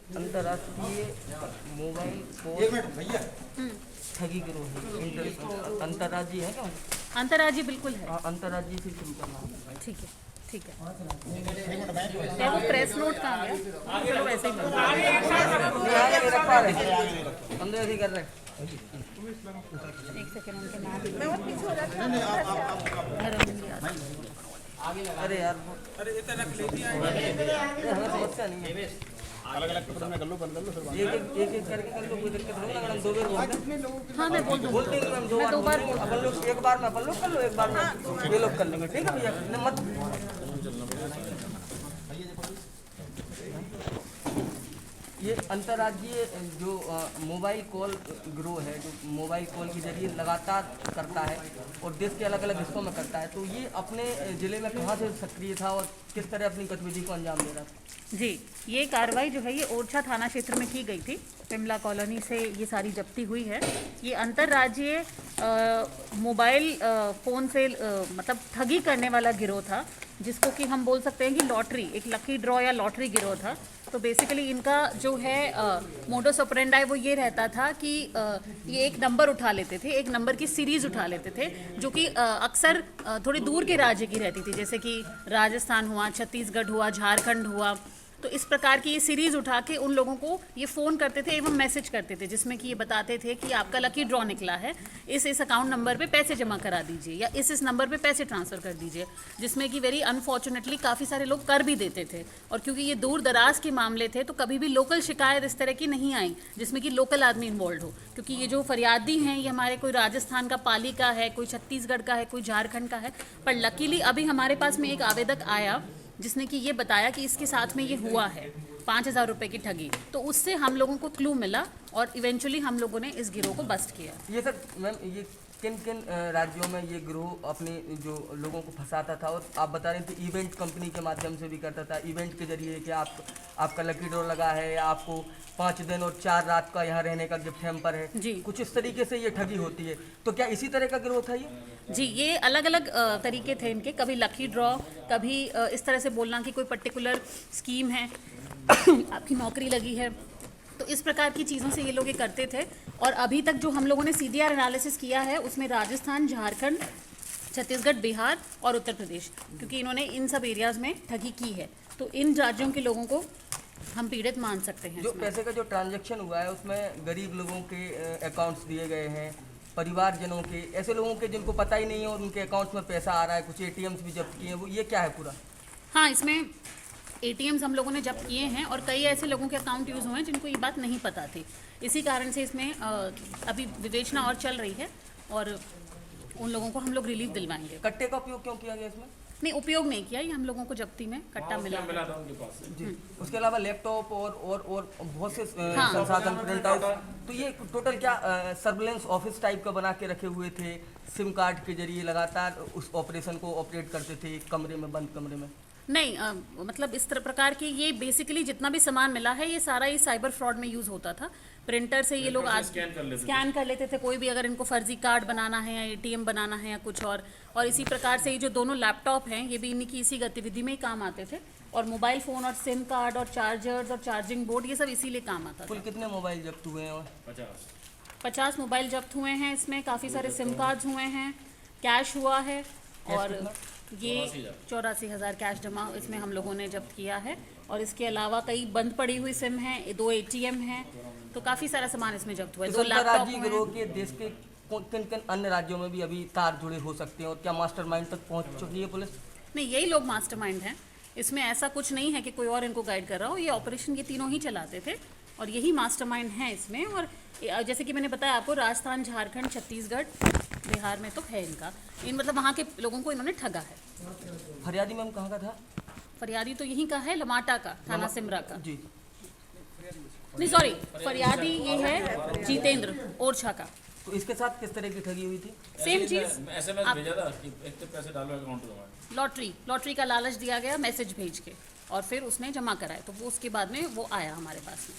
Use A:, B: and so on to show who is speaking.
A: अंतर्राष्ट्रीय mobile phone ठगी गिरोह है। अंतर्राज्यीय है क्या?
B: अंतर्राज्यीय बिल्कुल है।
A: हाँ, अंतर्राज्यीय से शुरू करना है।
B: ठीक है, ठीक है। क्या वो प्रेस नोट कहाँ गया? चलो वैसे ही बंद।
A: आगे रखवा रहे अंदर ऐसे ही कर रहे हैं।
B: एक सेकंड, उनके नाम मैं वो पीछे हो जाता हूँ।
A: अरे यार, अरे ये तो रख लेती है, हमें समस्या नहीं है।
C: अलग-अलग टुकड़ों में कर लो, बंद कर लो फिर बात।
A: एक करके कर लो, कोई दिक्कत नहीं है। अगर हम 2 बार बोलते
B: हाँ मैं बोल दूँगी।
A: बोलते हैं हम 2 बार अपन लोग, एक बार में अपन लोग कर लो, एक बार में ये लोग कर लेंगे। ठीक है भैया, मत ये अंतर्राज्यीय जो मोबाइल कॉल गिरोह है, जो मोबाइल कॉल के जरिए लगातार करता है और देश के अलग अलग हिस्सों में करता है, तो ये अपने ज़िले में कहाँ से सक्रिय था और किस तरह अपनी गतिविधि को अंजाम दे रहा था?
B: जी, ये कार्रवाई जो है ये ओरछा थाना क्षेत्र में की गई थी। पिमला कॉलोनी से ये सारी जब्ती हुई है। ये अंतर्राज्यीय मोबाइल फ़ोन से मतलब ठगी करने वाला गिरोह था, जिसको कि हम बोल सकते हैं कि लॉटरी, एक लकी ड्रॉ या लॉटरी गिरोह था। तो बेसिकली इनका जो है मोडस ऑपरेंडाई वो ये रहता था कि ये एक नंबर उठा लेते थे, एक नंबर की सीरीज़ उठा लेते थे, जो कि अक्सर थोड़े दूर के राज्य की रहती थी, जैसे कि राजस्थान हुआ, छत्तीसगढ़ हुआ, झारखंड हुआ। तो इस प्रकार की ये सीरीज़ उठा के उन लोगों को ये फ़ोन करते थे एवं मैसेज करते थे, जिसमें कि ये बताते थे कि आपका लकी ड्रॉ निकला है, इस अकाउंट नंबर पे पैसे जमा करा दीजिए या इस नंबर पे पैसे ट्रांसफ़र कर दीजिए, जिसमें कि वेरी अनफॉर्चुनेटली काफ़ी सारे लोग कर भी देते थे। और क्योंकि ये दूर दराज के मामले थे तो कभी भी लोकल शिकायत इस तरह की नहीं आई जिसमें कि लोकल आदमी इन्वॉल्व हो, क्योंकि ये जो फरियादी हैं ये हमारे कोई राजस्थान का पाली का है, कोई छत्तीसगढ़ का है, कोई झारखंड का है। पर लकीली अभी हमारे पास में एक आवेदक आया जिसने कि ये बताया कि इसके साथ में ये हुआ है 5,000 रुपये की ठगी। तो उससे हम लोगों को क्लू मिला और इवेंचुअली हम लोगों ने इस गिरोह को बस्ट किया।
A: ये सर मैम, ये किन किन राज्यों में ये गिरोह अपने जो लोगों को फंसाता था? और आप बता रहे थे इवेंट कंपनी के माध्यम से भी करता था, इवेंट के जरिए कि आपका लकी ड्रॉ लगा है, आपको 5 दिन और 4 रात का यहाँ रहने का गिफ्ट हैम्पर है
B: जी।
A: कुछ इस तरीके से ये ठगी होती है। तो क्या इसी तरह का गिरोह था ये?
B: जी, ये अलग अलग तरीके थे इनके। कभी लकी ड्रॉ, कभी इस तरह से बोलना कि कोई पर्टिकुलर स्कीम है आपकी नौकरी लगी है, तो इस प्रकार की चीज़ों से ये लोग ये करते थे। और अभी तक जो हम लोगों ने CDR एनालिसिस किया है उसमें राजस्थान, झारखंड, छत्तीसगढ़, बिहार और उत्तर प्रदेश, क्योंकि इन्होंने इन सब एरियाज़ में ठगी की है, तो इन राज्यों के लोगों को हम पीड़ित मान सकते हैं।
A: जो पैसे का जो ट्रांजैक्शन हुआ है उसमें गरीब लोगों के अकाउंट्स दिए गए हैं, परिवारजनों के, ऐसे लोगों के जिनको पता ही नहीं है और उनके अकाउंट्स में पैसा आ रहा है, कुछ ATMs भी जब्त किए हैं, वो ये क्या है पूरा?
B: हाँ, इसमें ATMs हम लोगों ने जब्त किए हैं और कई ऐसे लोगों के अकाउंट यूज़ हुए हैं जिनको ये बात नहीं पता थी। इसी कारण से इसमें अभी विवेचना और चल रही है और उन लोगों को हम लोग रिलीफ दिलवाएंगे।
A: कट्टे का उपयोग क्यों किया गया इसमें?
B: नहीं, उपयोग नहीं किया, ये हम लोगों को जब्ती में कट्टा मिला
D: था उनके पास से।
A: जी। उसके अलावा लैपटॉप और बहुत से संसाधन, प्रिंट आउट, तो ये टोटल क्या सर्विलेंस ऑफिस टाइप का बना के रखे हुए थे? सिम कार्ड के जरिए लगातार उस ऑपरेशन को ऑपरेट करते थे कमरे में, बंद कमरे में?
B: नहीं, मतलब इस प्रकार के ये बेसिकली जितना भी सामान मिला है ये सारा ही साइबर फ्रॉड में यूज़ होता था। प्रिंटर से ये लोग आज स्कैन कर लेते थे, कोई भी अगर इनको फर्जी कार्ड बनाना है या ATM बनाना है या कुछ और इसी प्रकार से ये जो दोनों लैपटॉप हैं ये भी इन्हीं की इसी गतिविधि में ही काम आते थे। और मोबाइल फ़ोन और सिम कार्ड और चार्जर्स और चार्जिंग बोर्ड ये सब इसीलिए काम आता था।
A: कुल कितने मोबाइल जब्त हुए हैं? और
B: 50 मोबाइल जब्त हुए हैं, इसमें काफ़ी सारे सिम कार्ड्स हुए हैं, कैश हुआ है और ये 84,000 कैश जमा इसमें हम लोगों ने जब्त किया है। और इसके अलावा कई बंद पड़ी हुई सिम हैं, 2 ATM हैं, तो काफ़ी सारा सामान इसमें जब्त हुआ है। 2 लैपटॉप हुए
A: गिरोह के देश के किन किन अन्य राज्यों में भी अभी तार जुड़े हो सकते हैं और क्या मास्टरमाइंड तक पहुंच चुकी है पुलिस?
B: नहीं, यही लोग मास्टरमाइंड हैं, इसमें ऐसा कुछ नहीं है कि कोई और इनको गाइड कर रहा हो। ये ऑपरेशन ये तीनों ही चलाते थे और यही मास्टरमाइंड हैं इसमें। और जैसे कि मैंने बताया आपको, राजस्थान, झारखंड, छत्तीसगढ़, बिहार में तो है इनका, मतलब वहाँ के लोगों को इन्होंने ठगा है।
A: फरियादी मैम कहाँ का था?
B: फरियादी तो यहीं का है, लमाटा का, थाना सिमरा का।
A: जी।
B: नहीं सॉरी, फरियादी ये है जितेंद्र, ओरछा का।
A: तो इसके साथ किस तरह की ठगी हुई थी?
B: सेम चीज,
D: SMS भेजा था कि एक तो पैसे डालो अकाउंट में।
B: लॉटरी का लालच दिया गया मैसेज भेज के और फिर उसने जमा कराए, तो वो उसके बाद में वो आया हमारे पास में।